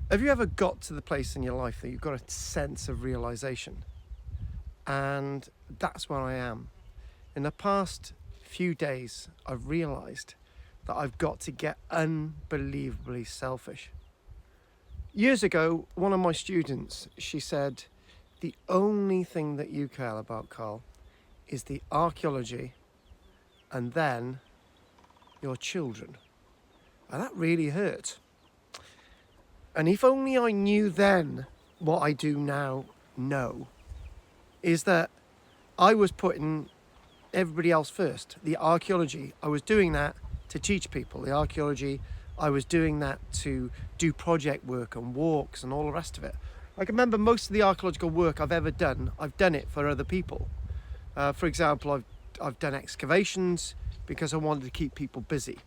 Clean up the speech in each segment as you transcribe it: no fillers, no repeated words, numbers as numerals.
Have you ever got to the place in your life that you've got a sense of realization? And that's where I am. In the past few days, I've realized that I've got to get unbelievably selfish. Years ago, one of my students, she said, the only thing that you care about, Carl, is the archaeology and then your children. And that really hurt. And if only I knew then what I do now know, is that I was putting everybody else first. The archaeology, I was doing that to teach people. The archaeology, I was doing that to do project work and walks and all the rest of it. I can remember most of the archaeological work I've ever done, I've done it for other people. For example, I've done excavations because I wanted to keep people busy.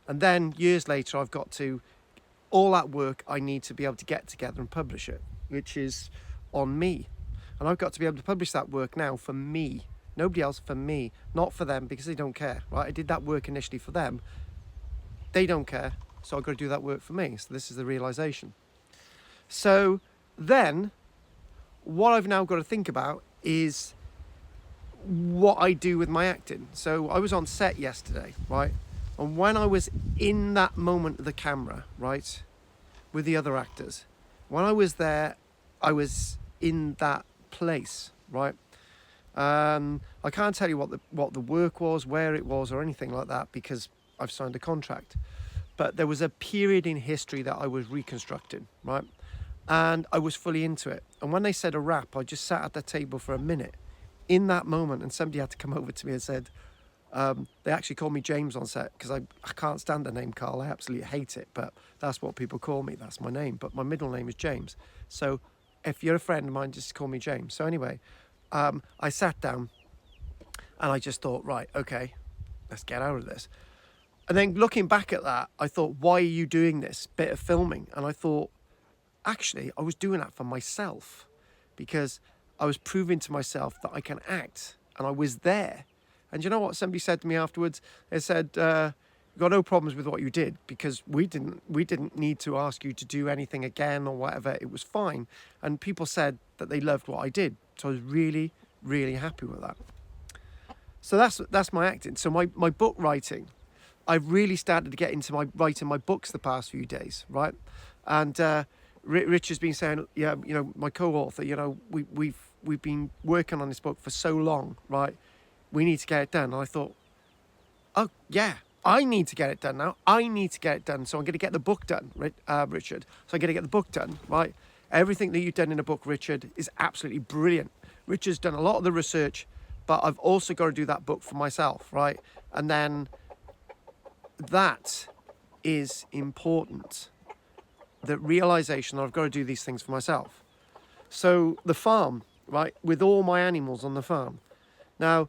And then years later, I've got to, all that work I need to be able to get together and publish it, which is on me. And I've got to be able to publish that work now for me. Nobody else, for me, not for them, because they don't care, right? I did that work initially for them. They don't care, so I've got to do that work for me. So this is the realization. So then, what I've now got to think about is what I do with my acting. So I was on set yesterday, right? And when I was in that moment of the camera, right, with the other actors, when I was there, I in that place, right? I can't tell you what the work was, where it was, or anything like that, because I've signed a contract. But there was a period in history that I was reconstructing, right? And I was fully into it. And when they said a wrap, I just sat at the table for a minute in that moment, and somebody had to come over to me and said, they actually called me James on set, because I can't stand the name Carl. I absolutely hate it, but that's what people call me. That's my name. But my middle name is James. So if you're a friend of mine, just call me James. So anyway, I sat down and I just thought, right, okay, let's get out of this. And then looking back at that, I thought, why are you doing this bit of filming? And I thought, actually, I was doing that for myself, because I was proving to myself that I can act, and I was there. And you know what somebody said to me afterwards? They said, "You got no problems with what you did, because we didn't need to ask you to do anything again or whatever. It was fine." And people said that they loved what I did, so I was really, really happy with that. So that's my acting. So my book writing, I've really started to get into my writing my books the past few days, right? And Rich has been saying, yeah, you know, my co-author, you know, we've been working on this book for so long, right? We need to get it done. And I thought, oh yeah, I need to get it done now. I need to get it done. So I'm going to get the book done, Richard. So I'm going to get the book done, right? Everything that you've done in a book, Richard, is absolutely brilliant. Richard's done a lot of the research, but I've also got to do that book for myself, right? And then that is important. The realization that I've got to do these things for myself. So the farm, right, with all my animals on the farm. Now,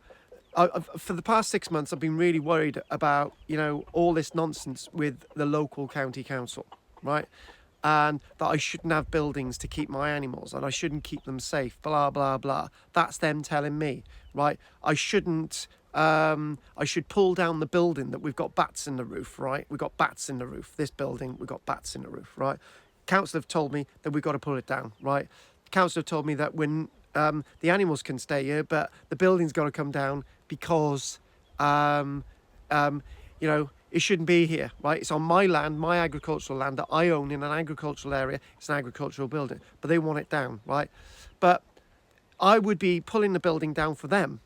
for the past 6 months, I've been really worried about, you know, all this nonsense with the local county council, right? And that I shouldn't have buildings to keep my animals, and I shouldn't keep them safe, blah, blah, blah. That's them telling me, right? I shouldn't, I should pull down the building that we've got bats in the roof, right? We've got bats in the roof. This building, we've got bats in the roof, right? Council have told me that we've got to pull it down, right? Council have told me that when the animals can stay here, but the building's got to come down because, you know, it shouldn't be here, right? It's on my land, my agricultural land that I own in an agricultural area. It's an agricultural building, but they want it down, right? But I would be pulling the building down for them.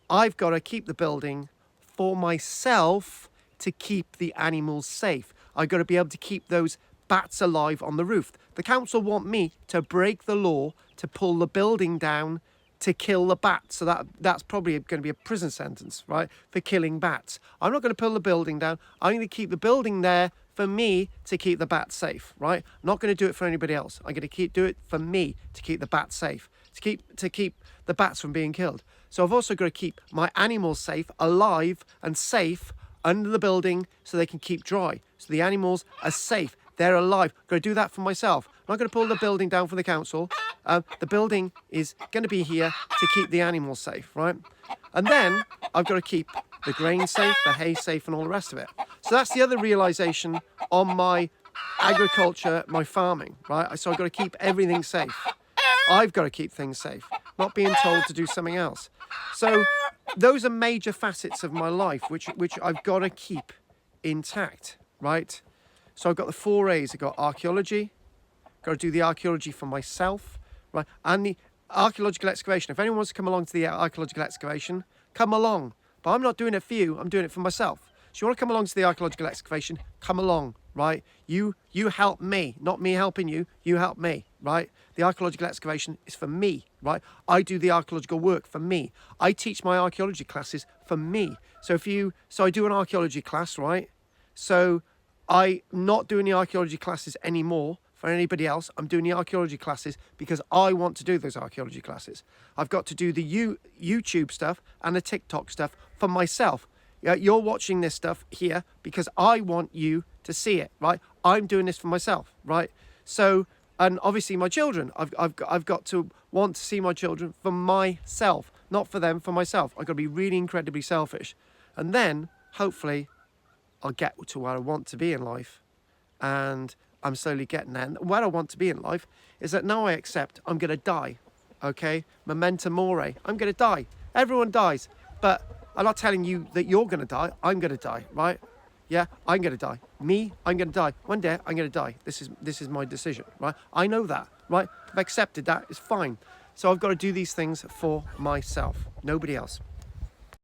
I've got to keep the building for myself to keep the animals safe. I've got to be able to keep those bats alive on the roof. The council want me to break the law to pull the building down to kill the bats. So that's probably going to be a prison sentence, right, for killing bats. I'm not going to pull the building down. I'm going to keep the building there for me to keep the bats safe, right? I'm not going to do it for anybody else. I'm going to do it for me to keep the bats safe, to keep the bats from being killed. So I've also got to keep my animals safe, alive and safe under the building so they can keep dry. So the animals are safe. They're alive. I've got to do that for myself. I'm not going to pull the building down for the council. The building is going to be here to keep the animals safe, right? And then I've got to keep the grain safe, the hay safe, and all the rest of it. So that's the other realization on my agriculture, my farming, right? So I've got to keep everything safe. I've got to keep things safe, not being told to do something else. So those are major facets of my life, which I've got to keep intact, right? So I've got the 4 A's. I've got archaeology, got to do the archaeology for myself, right? And the archaeological excavation. If anyone wants to come along to the archaeological excavation, come along. But I'm not doing it for you, I'm doing it for myself. So you want to come along to the archaeological excavation, come along, right? You help me, not me helping you, you help me, right? The archaeological excavation is for me, right? I do the archaeological work for me. I teach my archaeology classes for me. So I do an archaeology class, right? So I'm not doing the archaeology classes anymore for anybody else. I'm doing the archaeology classes because I want to do those archaeology classes. I've got to do the YouTube stuff and the TikTok stuff for myself. You're watching this stuff here because I want you to see it, right? I'm doing this for myself, right? So, and obviously my children, I've got to want to see my children for myself, not for them, for myself. I've got to be really incredibly selfish. And then, hopefully, I'll get to where I want to be in life. And I'm slowly getting there. And where I want to be in life is that now I accept I'm going to die, okay? Memento mori. I'm going to die. Everyone dies. But I'm not telling you that you're going to die. I'm going to die, right? Yeah, I'm going to die. Me, I'm going to die. One day, I'm going to die. This is my decision, right? I know that, right? I've accepted that. It's fine. So I've got to do these things for myself, nobody else.